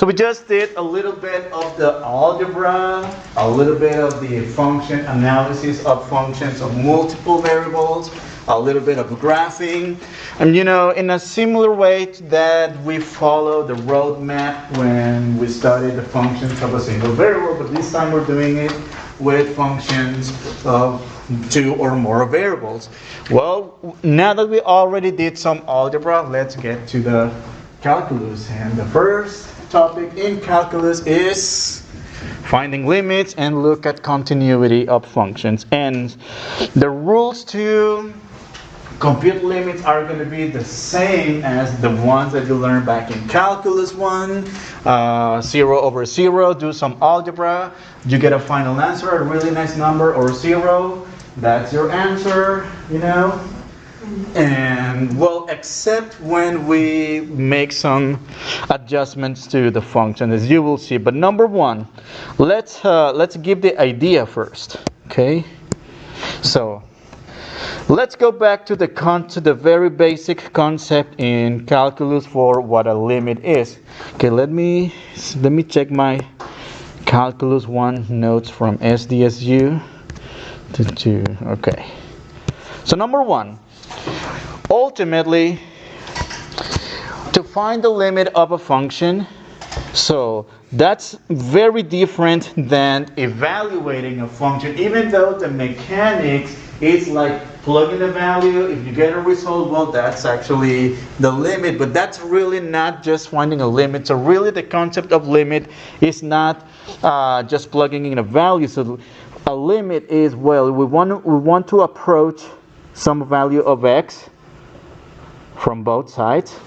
So we just did a little bit of the algebra, a little bit of the function analysis of functions of multiple variables, a little bit of graphing. And in a similar way to that, we follow the roadmap when we studied the functions of a single variable, but this time we're doing it with functions of two or more variables. Well, now that we already did some algebra, let's get to the calculus. And the first topic in calculus is finding limits and look at continuity of functions. And the rules to compute limits are going to be the same as the ones that you learned back in calculus 1. 0 over 0, do some algebra, you get a final answer, a really nice number, or 0, that's your answer, And well, except when we make some adjustments to the function, as you will see. But number one, let's give the idea first. Okay, so let's go back to the very basic concept in calculus for what a limit is. Okay, let me check my calculus 1 notes from SDSU to 2. Okay, so number one. Ultimately, to find the limit of a function, so that's very different than evaluating a function, even though the mechanics is like plugging a value, if you get a result, well, that's actually the limit, but that's really not just finding a limit. So really the concept of limit is not just plugging in a value. So a limit is, well, we want to approach some value of x from both sides,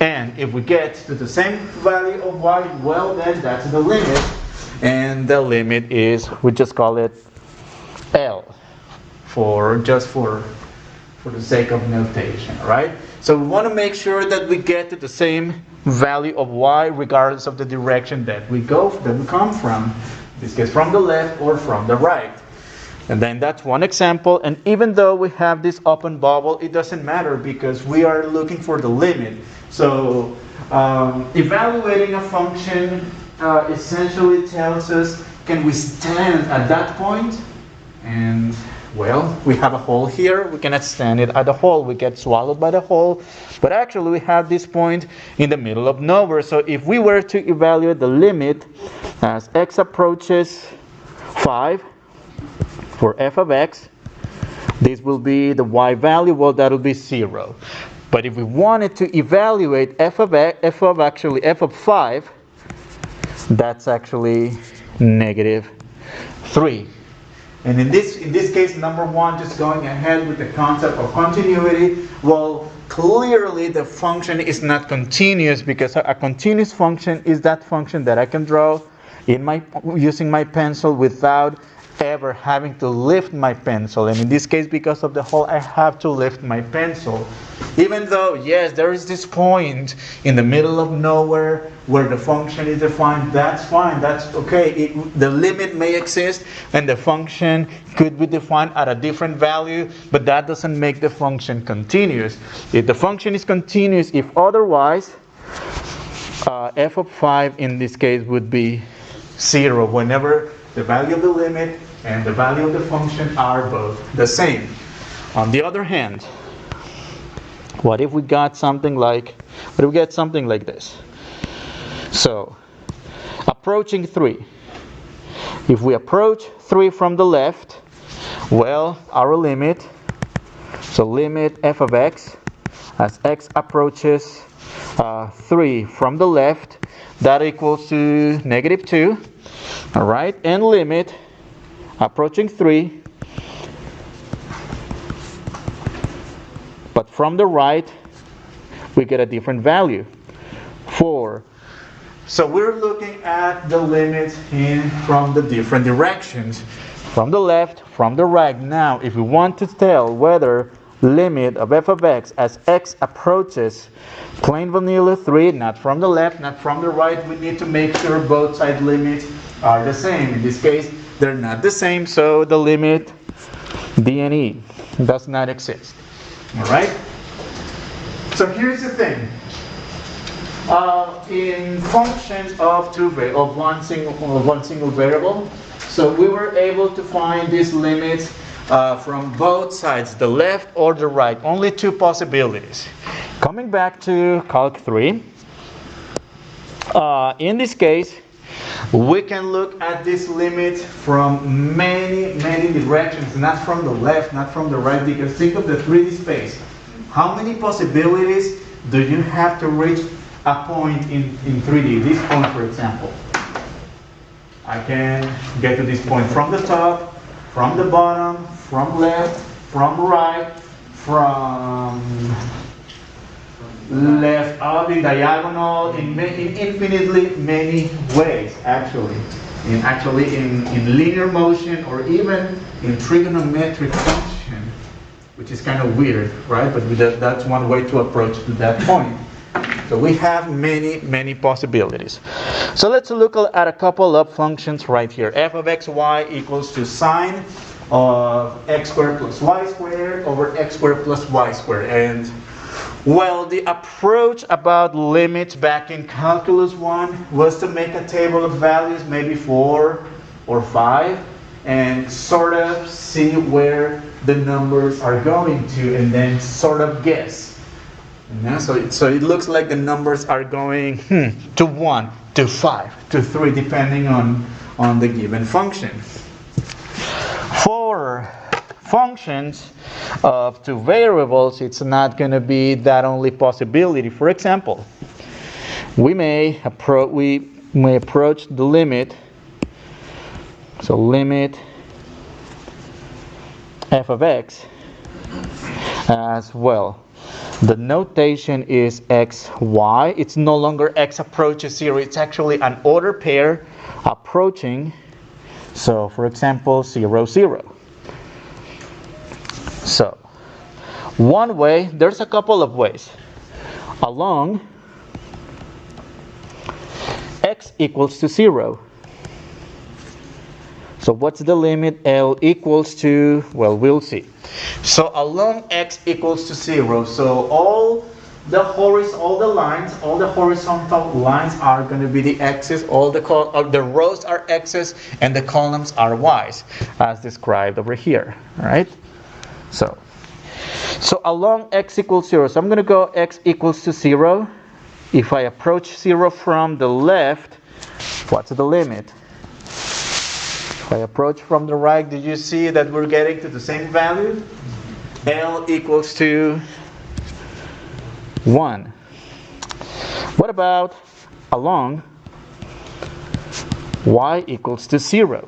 and if we get to the same value of y, well, then that's the limit, and the limit is, we just call it L for the sake of notation, right? So we want to make sure that we get to the same value of y regardless of the direction that we come from, in this case from the left or from the right. And then that's one example, and even though we have this open bubble, it doesn't matter because we are looking for the limit. So evaluating a function essentially tells us, can we stand at that point? And well, we have a hole here, we cannot stand it at the hole, we get swallowed by the hole, but actually we have this point in the middle of nowhere. So if we were to evaluate the limit as x approaches 5, for f of x, this will be the y value, well, that will be 0. But if we wanted to evaluate f of 5, that's actually -3. And in this case, number one, just going ahead with the concept of continuity, well, clearly the function is not continuous, because a continuous function is that function that I can draw using my pencil without ever having to lift my pencil. And in this case, because of the hole, I have to lift my pencil. Even though, yes, there is this point in the middle of nowhere where the function is defined, that's fine, that's okay. The limit may exist and the function could be defined at a different value, but that doesn't make the function continuous. If the function is continuous, if otherwise, f of 5 in this case would be 0 whenever the value of the limit and the value of the function are both the same. On the other hand, what if we got something like this? So, approaching 3. If we approach 3 from the left, well, our limit, so limit f of x as x approaches 3 from the left, that equals to -2. All right, and limit approaching 3, but from the right we get a different value, 4. So we're looking at the limits from the different directions, from the left, from the right. Now, if we want to tell whether limit of f of x as x approaches plain vanilla 3, not from the left, not from the right, we need to make sure both side limits are the same. In this case, they're not the same, so the limit d and e does not exist. All right? So here's the thing. in functions of one single variable. So we were able to find these limits from both sides, the left or the right. Only two possibilities. Coming back to Calc 3, in this case, we can look at this limit from many directions, not from the left, not from the right, because think of the 3D space. How many possibilities do you have to reach a point in 3D? This point, for example. I can get to this point from the top, from the bottom, from left, from right, from left up in diagonal, in infinitely many ways, actually. In linear motion, or even in trigonometric function, which is kind of weird, right? But that's one way to approach to that point. So we have many possibilities. So let's look at a couple of functions right here. F of x, y equals to sine of x squared plus y squared over x squared plus y squared. And well, the approach about limits back in Calculus 1 was to make a table of values, maybe 4 or 5, and sort of see where the numbers are going to, and then sort of guess. So it looks like the numbers are going to 1, to 5, to 3, depending on the given function. For functions of two variables, it's not going to be that only possibility. For example, we may approach the limit. So limit f of x as well. The notation is x, y. It's no longer x approaches 0. It's actually an order pair approaching. So, for example, 0, 0. So, one way, there's a couple of ways. Along x equals to 0. So what's the limit? L equals to, well, we'll see. So along x equals to 0, so all the horizontal lines are going to be the x's, all the rows are x's, and the columns are y's, as described over here, right? So along x equals 0, so I'm going to go x equals to 0. If I approach 0 from the left, what's the limit? If I approach from the right, did you see that we're getting to the same value? L equals to 1. What about along y equals to 0?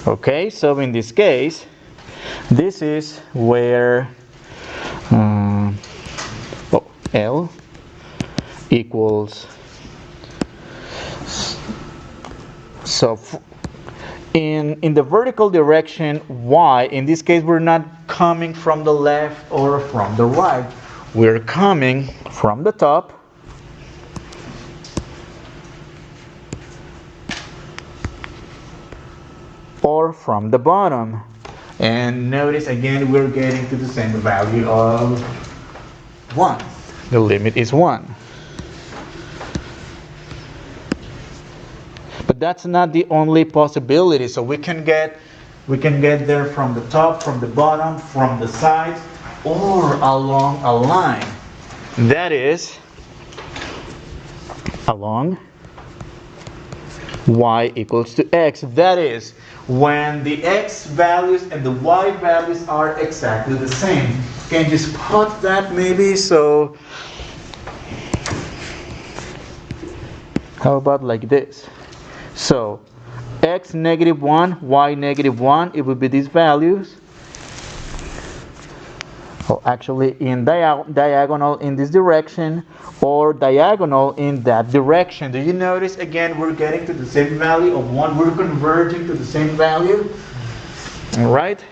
Okay, so in this case, this is where L equals, so in the vertical direction y, in this case we're not coming from the left or from the right, we're coming from the top or from the bottom. And notice again we're getting to the same value of 1. The limit is 1. But that's not the only possibility. So we can get there from the top, from the bottom, from the sides, or along a line. That is along y equals to x. That is when the x values and the y values are exactly the same. Can you spot that maybe? So how about like this? So x negative 1, y negative 1, it would be these values. Well, actually in diagonal in this direction, or diagonal in that direction. Do you notice again we're getting to the same value of 1? We're converging to the same value. Alright?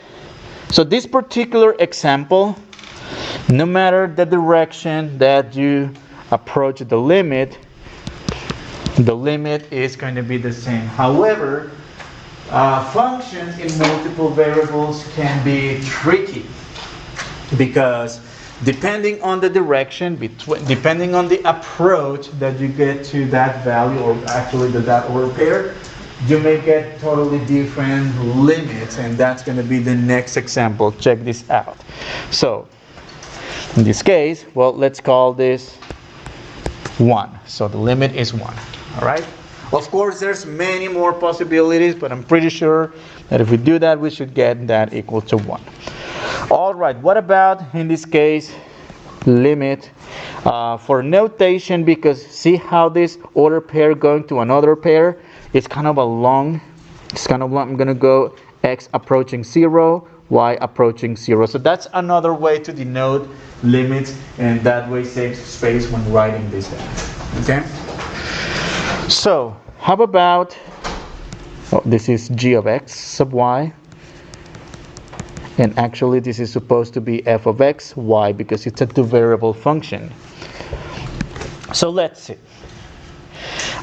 So this particular example, no matter the direction that you approach the limit is going to be the same. However, functions in multiple variables can be tricky, because depending on the direction, depending on the approach that you get to that value, or actually that order pair, you may get totally different limits, and that's going to be the next example. Check this out. So in this case, well, let's call this 1. So the limit is 1. All right. Of course, there's many more possibilities, but I'm pretty sure that if we do that, we should get that equal to 1. All right. What about, in this case, limit for notation? Because see how this order pair going to another pair, it's kind of a long. It's kind of long. I'm going to go x approaching 0, y approaching 0. So that's another way to denote limits, and that way saves space when writing this down. Okay. So how about, this is g of x sub y, and actually this is supposed to be f of x, y, because it's a two-variable function. So let's see.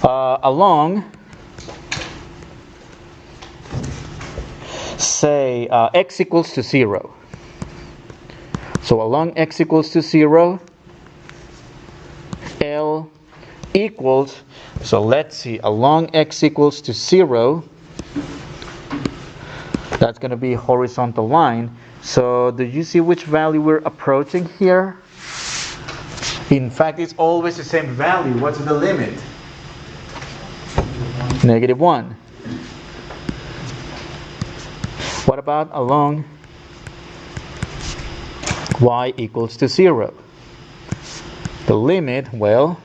Along, say x equals to 0. So along x equals to 0, L equals, so let's see, along x equals to 0, that's going to be a horizontal line. So do you see which value we're approaching here? In fact, it's always the same value. What's the limit? -1. What about along y equals to 0? The limit, well,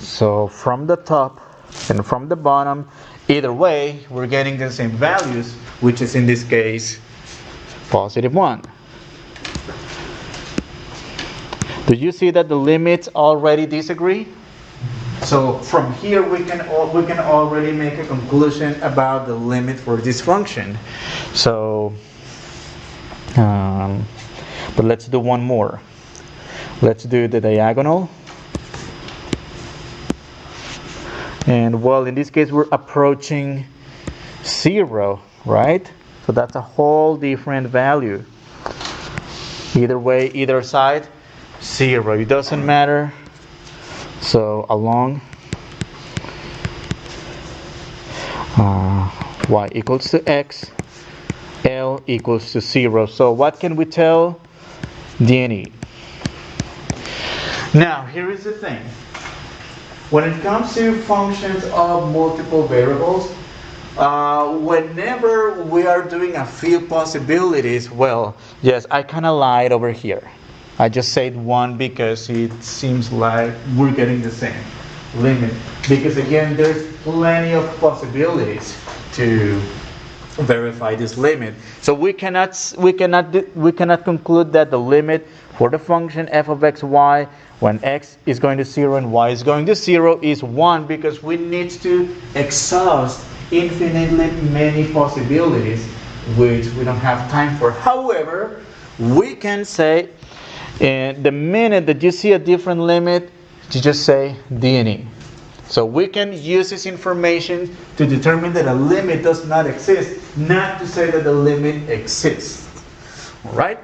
so from the top and from the bottom, either way, we're getting the same values, which is in this case +1. Do you see that the limits already disagree? So from here we can already make a conclusion about the limit for this function. So, but let's do one more. Let's do the diagonal. And well, in this case we're approaching 0, right? So that's a whole different value. Either way, either side, 0. It doesn't matter. So along y equals to x, L equals to 0. So what can we tell DNE? Now here is the thing. When it comes to functions of multiple variables, whenever we are doing a few possibilities, well, yes, I kind of lied over here. I just said 1 because it seems like we're getting the same limit. Because again, there's plenty of possibilities to verify this limit. So we cannot conclude that the limit for the function f of x, y, when x is going to 0 and y is going to 0 is 1, because we need to exhaust infinitely many possibilities, which we don't have time for. However, we can say, and the minute that you see a different limit, you just say DNE. So we can use this information to determine that a limit does not exist, not to say that the limit exists. All right?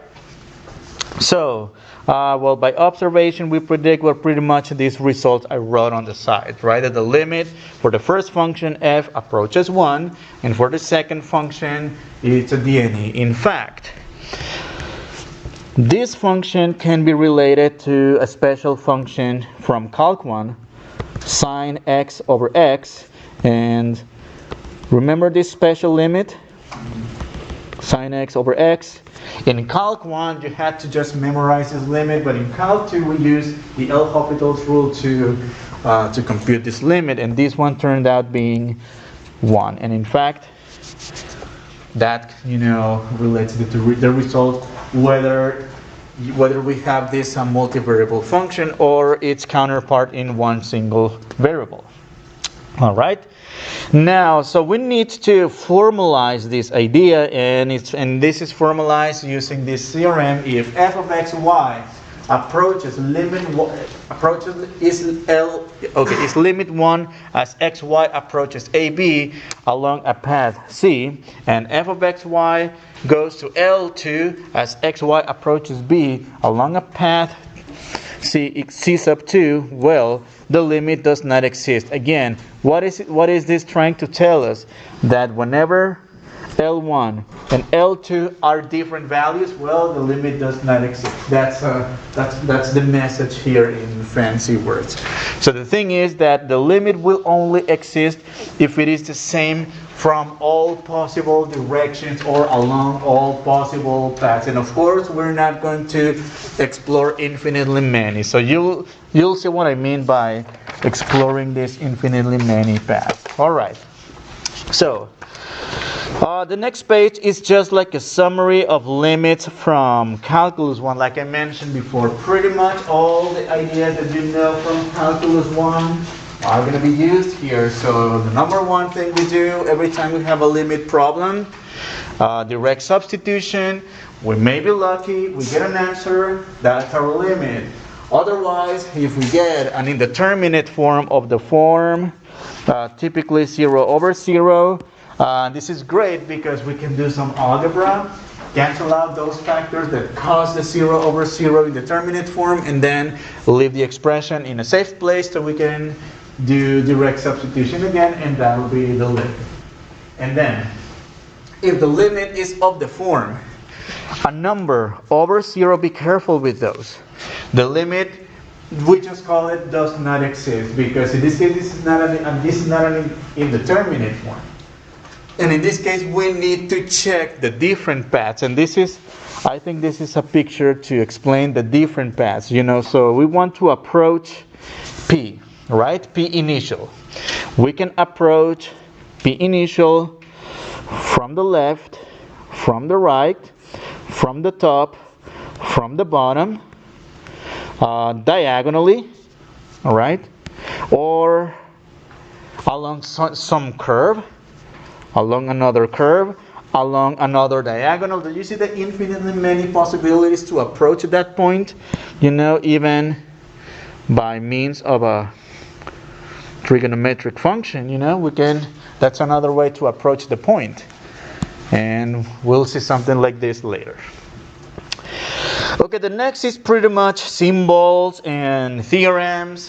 So, well, by observation, we predict, well, pretty much these results I wrote on the side, right? That the limit for the first function f approaches 1, and for the second function, it's a DNE. In fact, this function can be related to a special function from Calc 1, sine x over x, and remember this special limit? Sine x over x. In Calc 1, you had to just memorize this limit, but in Calc 2, we use the L'Hopital's rule to compute this limit, and this one turned out being 1. And in fact, that relates to the result whether we have this multivariable function or its counterpart in one single variable. All right. Now, so we need to formalize this idea, and this is formalized using this theorem. If f of x, y approaches is limit 1 as xy approaches AB along a path C, and f of xy goes to L2 as xy approaches B along a path C sub 2, well, the limit does not exist. Again, what is this trying to tell us? That whenever L1 and L2 are different values, well, the limit does not exist. That's the message here in fancy words. So the thing is that the limit will only exist if it is the same from all possible directions or along all possible paths. And of course, we're not going to explore infinitely many. So you'll see what I mean by exploring this infinitely many paths. All right. So the next page is just like a summary of limits from Calculus 1. Like I mentioned before, pretty much all the ideas that you know from Calculus 1 are going to be used here. So the number one thing we do every time we have a limit problem, direct substitution. We may be lucky, we get an answer, that's our limit. Otherwise, if we get an indeterminate form of the form, typically 0 over 0, this is great because we can do some algebra, cancel out those factors that cause the 0 over 0 indeterminate form, and then leave the expression in a safe place so we can do direct substitution again, and that will be the limit. And then, if the limit is of the form a number over 0, be careful with those. The limit, we just call it does not exist, because in this case this is not an indeterminate form. And in this case we need to check the different paths, and I think this is a picture to explain the different paths, so we want to approach P, right? P initial. We can approach P initial from the left, from the right, from the top, from the bottom, diagonally, all right, or along some curve, along another curve, along another diagonal. Do you see the infinitely many possibilities to approach that point? Even by means of a trigonometric function, that's another way to approach the point. And we'll see something like this later. Okay, the next is pretty much symbols and theorems.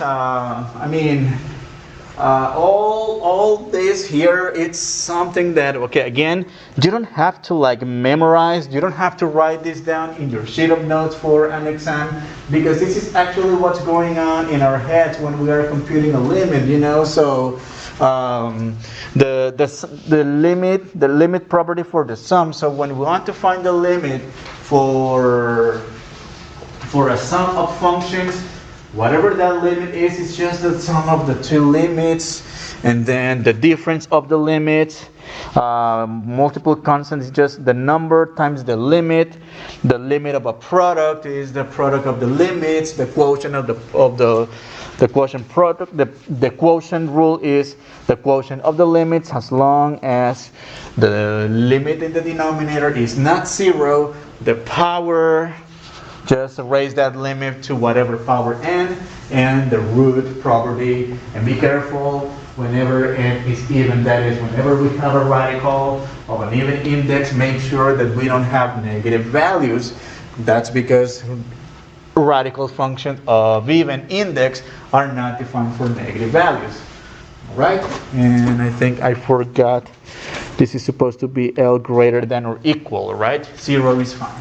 All this here, it's something that, again, you don't have to memorize, you don't have to write this down in your sheet of notes for an exam, because this is actually what's going on in our heads when we are computing a limit, So the limit property for the sum. So when we want to find the limit for a sum of functions, whatever that limit is, it's just the sum of the two limits, and then the difference of the limits. Multiple constants is just the number times the limit. The limit of a product is the product of the limits. The quotient of the quotient product. The quotient rule is the quotient of the limits as long as the limit in the denominator is not 0. The power, just raise that limit to whatever power n, and the root property. And be careful whenever n is even, that is, whenever we have a radical of an even index, make sure that we don't have negative values. That's because radical functions of even index are not defined for negative values. Alright? And I think I forgot, this is supposed to be L greater than or equal, right? 0 is fine.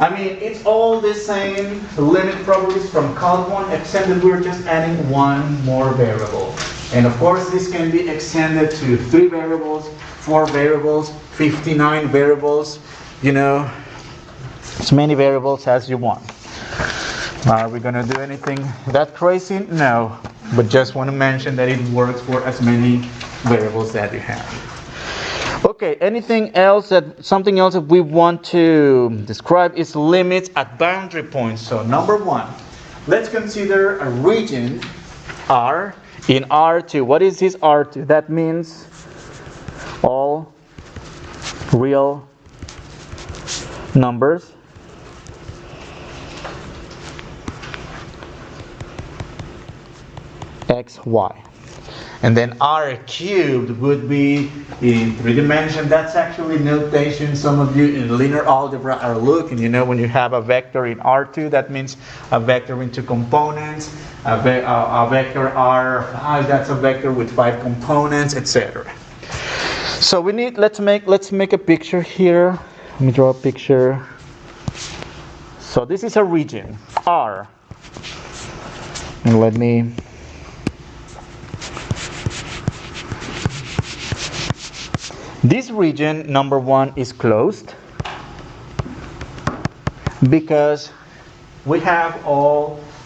It's all the same limit properties from Calc 1, except that we're just adding one more variable. And of course, this can be extended to 3 variables, 4 variables, 59 variables, as many variables as you want. Are we going to do anything that crazy? No, but just want to mention that it works for as many variables that you have. Okay, something else that we want to describe is limits at boundary points. So number 1, let's consider a region R in R2. What is this R2? That means all real numbers x, y. And then r cubed would be in 3 dimensions. That's actually notation some of you in linear algebra are looking. You know, when you have a vector in R2, that means a vector in 2 components. A vector R5, that's a vector with 5 components, etc. So we need, let's make a picture here. Let me draw a picture. So this is a region, R. And let me this region, number 1, is closed because we have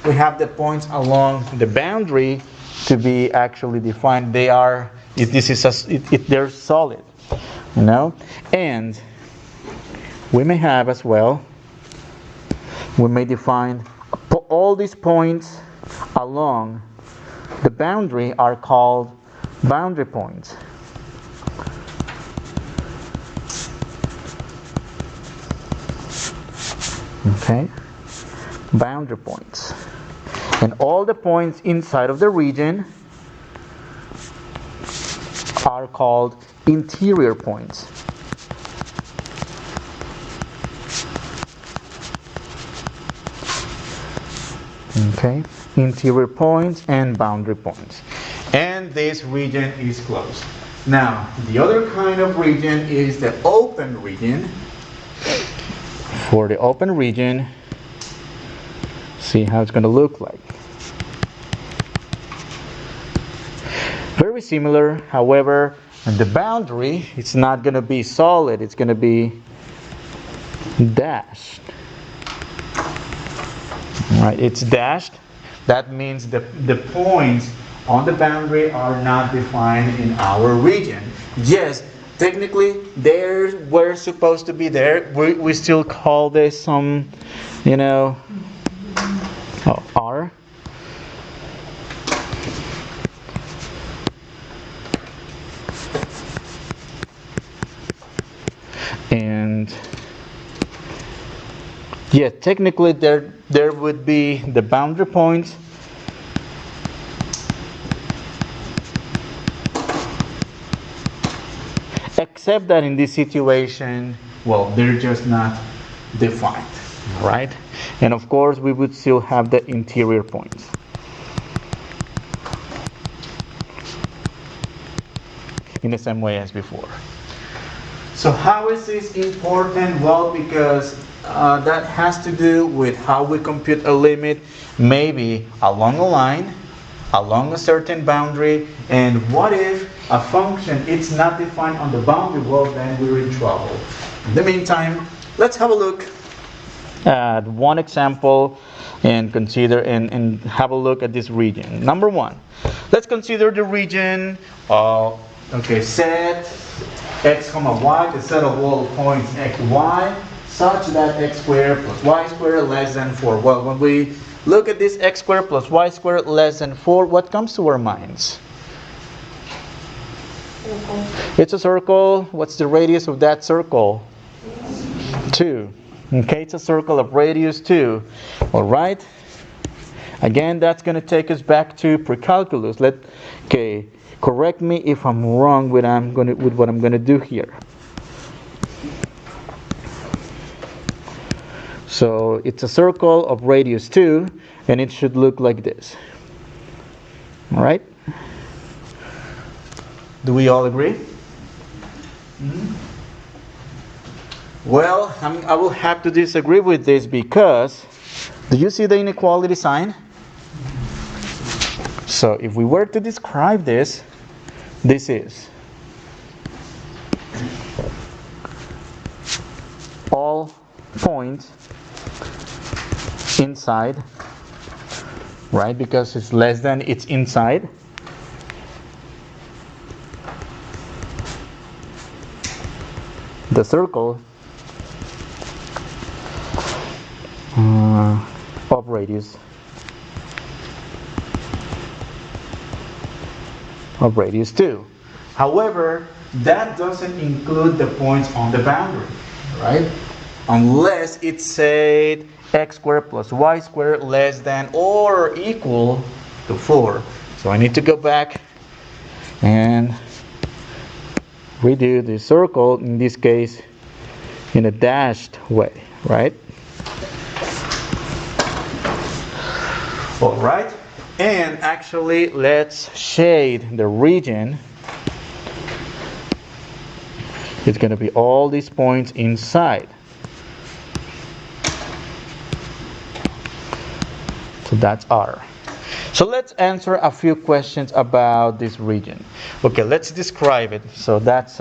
the points along the boundary to be actually defined. They're solid, you know. And we may have as well, we may define all these points along the boundary are called boundary points. Okay, boundary points. And all the points inside of the region are called interior points. Okay, interior points and boundary points. And this region is closed. Now, the other kind of region is the open region. For the open region, see how it's going to look like. Very similar, however, the boundary, it's not going to be solid, it's going to be dashed. Right, it's dashed. That means the points on the boundary are not defined in our region. Yes, technically they were supposed to be there. We still call this some, you know, R. And yeah, technically there would be the boundary points. Except that in this situation, well, they're just not defined, right? And of course, we would still have the interior points. In the same way as before. So how is this important? Well, because that has to do with how we compute a limit, maybe along a line, along a certain boundary, and what if a function it's not defined on the boundary? Well, then we're in trouble. In the meantime, let's have a look at one example and consider and have a look at this region. Number 1, let's consider the region set x comma y, the set of all points x, y, such that x squared plus y squared less than 4. Well, when we look at this x squared plus y squared less than 4, what comes to our minds? It's a circle. What's the radius of that circle? 2. Okay, it's a circle of radius 2. All right. Again, that's going to take us back to pre-calculus. Okay, correct me if I'm wrong with what I'm going to do here. So it's a circle of radius 2, and it should look like this. All right. Do we all agree? Mm-hmm. Well, I will have to disagree with this because, do you see the inequality sign? So if we were to describe this, this is all points inside, right? Because it's less than, it's inside. The circle of radius of radius 2. However, that doesn't include the points on the boundary, right? Unless it said x squared plus y squared less than or equal to 4. So I need to go back and redo the circle, in this case in a dashed way, right? All right, and actually let's shade the region. It's going to be all these points inside. So that's R. So let's answer a few questions about this region. Okay, let's describe it. So that's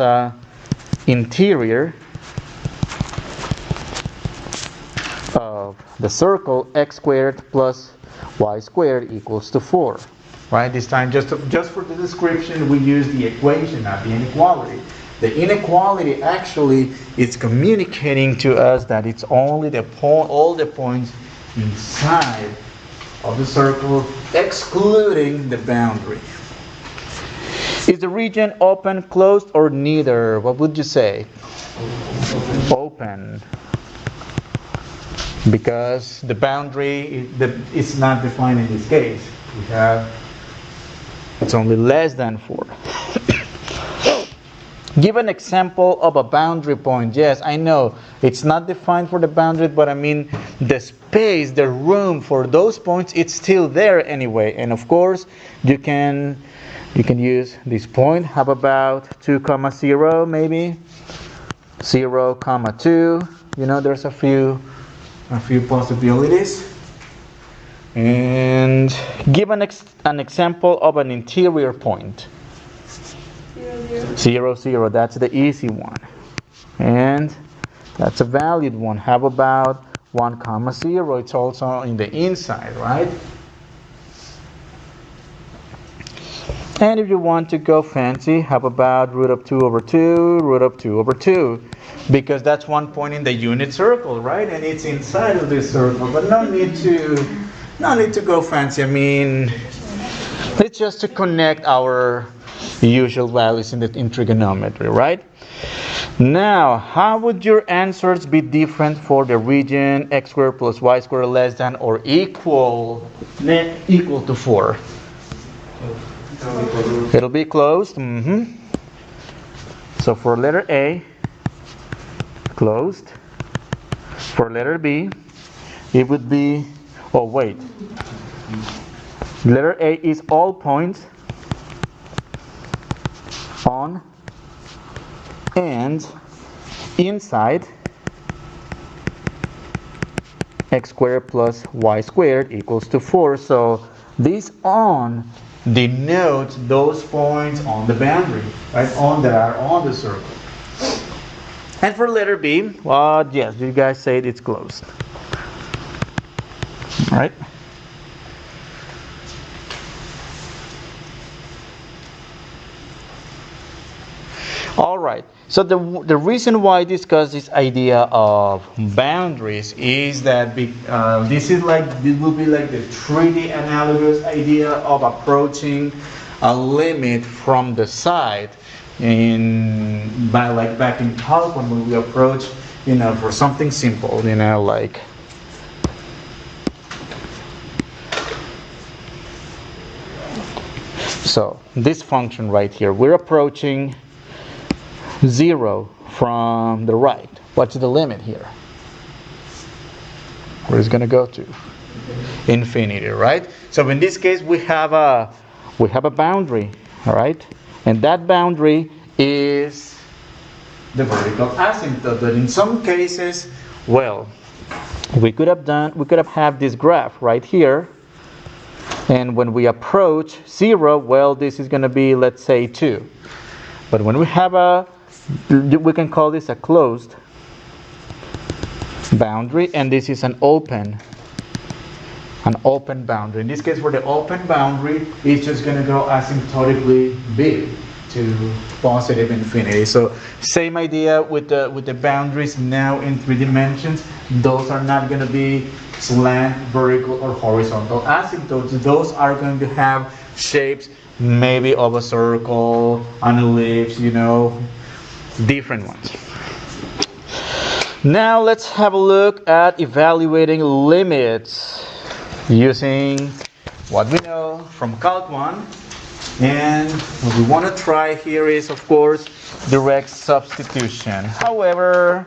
interior of the circle x squared plus y squared equals to 4. Right? This time, just for the description, we use the equation, not the inequality. The inequality actually is communicating to us that it's only all the points inside of the circle, excluding the boundary. Is the region open, closed, or neither? What would you say? Open. Because the boundary is not defined in this case. It's only less than 4. Give an example of a boundary point. Yes, I know it's not defined for the boundary, but I mean the space, the room for those points, it's still there anyway. And of course, you can use this point. How about 2, 0 maybe? 0, 2. You know, there's a few possibilities. And give an example of an interior point. 0, 0, that's the easy one. And that's a valid one. How about 1, 0? It's also in the inside, right? And if you want to go fancy, how about root of 2 over 2, root of 2 over 2? Because that's one point in the unit circle, right? And it's inside of this circle. But no need to go fancy. I mean, it's just to connect our usual values in trigonometry, right? Now, how would your answers be different for the region x squared plus y squared less than or equal to 4? It'll be closed. So for letter A, closed. For letter B, it would be, oh wait, letter A is all points on and inside x squared plus y squared equals to 4. So this on denotes those points on the boundary, right? On that are on the circle. And for letter B, well, yes, you guys said it's closed. All right. All right. So the reason why I discuss this idea of boundaries is that this will be like the 3D analogous idea of approaching a limit from the side. Back in calc when we approach, for something simple, like so this function right here, we're approaching 0 from the right. What's the limit here? Where is it going to go to? Infinity, right? So in this case, we have a boundary, all right? And that boundary is the vertical asymptote. But in some cases, well, we could have had this graph right here. And when we approach 0, well, this is going to be, let's say, 2. But when we have we can call this a closed boundary, and this is an open boundary. In this case, where the open boundary is just going to go asymptotically big to positive infinity. So same idea with the boundaries now in 3 dimensions. Those are not going to be slant, vertical, or horizontal asymptotes. Those are going to have shapes maybe of a circle, an ellipse, different ones. Now let's have a look at evaluating limits using what we know from Calc 1. And what we want to try here is, of course, direct substitution. However,